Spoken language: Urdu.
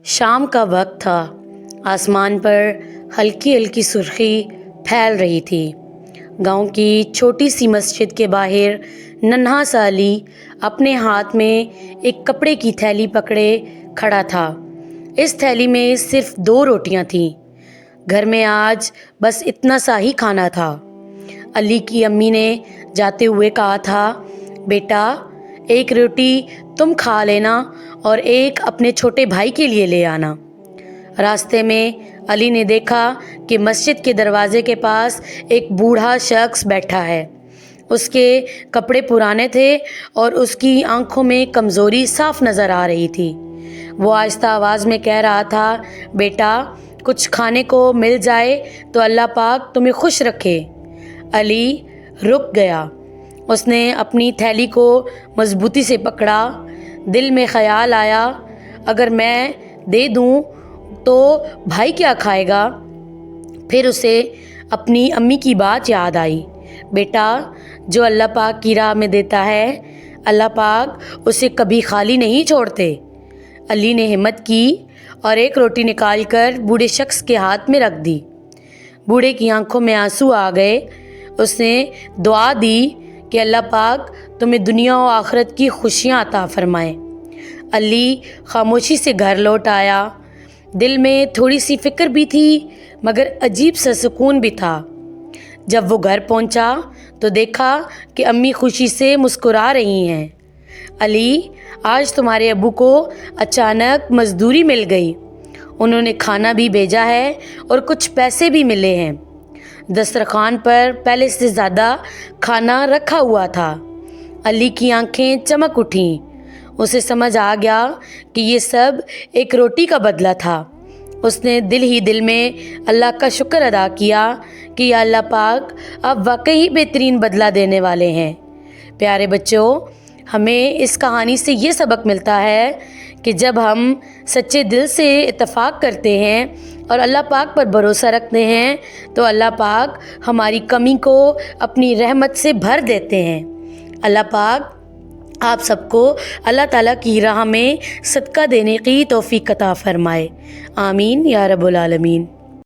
شام کا وقت تھا۔ آسمان پر ہلکی ہلکی سرخی پھیل رہی تھی۔ گاؤں کی چھوٹی سی مسجد کے باہر ننھا سا علی اپنے ہاتھ میں ایک کپڑے کی تھیلی پکڑے کھڑا تھا۔ اس تھیلی میں صرف 2 روٹیاں تھیں۔ گھر میں آج بس اتنا سا ہی کھانا تھا۔ علی کی امی نے جاتے ہوئے کہا تھا، بیٹا ایک روٹی تم کھا لینا اور ایک اپنے چھوٹے بھائی کے لیے لے آنا۔ راستے میں علی نے دیکھا کہ مسجد کے دروازے کے پاس ایک بوڑھا شخص بیٹھا ہے۔ اس کے کپڑے پرانے تھے اور اس کی آنکھوں میں کمزوری صاف نظر آ رہی تھی۔ وہ آہستہ آواز میں کہہ رہا تھا، بیٹا کچھ کھانے کو مل جائے تو اللہ پاک تمہیں خوش رکھے۔ علی رک گیا۔ اس نے اپنی تھیلی کو مضبوطی سے پکڑا۔ دل میں خیال آیا، اگر میں دے دوں تو بھائی کیا کھائے گا؟ پھر اسے اپنی امی کی بات یاد آئی، بیٹا جو اللہ پاک کی راہ میں دیتا ہے اللہ پاک اسے کبھی خالی نہیں چھوڑتے۔ علی نے ہمت کی اور ایک روٹی نکال کر بوڑھے شخص کے ہاتھ میں رکھ دی۔ بوڑھے کی آنکھوں میں آنسو آ گئے۔ اس نے دعا دی کہ اللہ پاک تمہیں دنیا و آخرت کی خوشیاں عطا فرمائے۔ علی خاموشی سے گھر لوٹ آیا۔ دل میں تھوڑی سی فکر بھی تھی مگر عجیب سا سکون بھی تھا۔ جب وہ گھر پہنچا تو دیکھا کہ امی خوشی سے مسکرا رہی ہیں۔ علی آج تمہارے ابو کو اچانک مزدوری مل گئی، انہوں نے کھانا بھی بھیجا ہے اور کچھ پیسے بھی ملے ہیں۔ دسترخوان پر پہلے سے زیادہ کھانا رکھا ہوا تھا۔ علی کی آنکھیں چمک اٹھیں۔ اسے سمجھ آ گیا کہ یہ سب ایک روٹی کا بدلہ تھا۔ اس نے دل ہی دل میں اللہ کا شکر ادا کیا کہ یا اللہ پاک آپ واقعی بہترین بدلہ دینے والے ہیں۔ پیارے بچوں، ہمیں اس کہانی سے یہ سبق ملتا ہے کہ جب ہم سچے دل سے اتفاق کرتے ہیں اور اللہ پاک پر بھروسہ رکھتے ہیں تو اللہ پاک ہماری کمی کو اپنی رحمت سے بھر دیتے ہیں۔ اللہ پاک آپ سب کو اللہ تعالیٰ کی راہ میں صدقہ دینے کی توفیق عطا فرمائے۔ آمین یا رب العالمین۔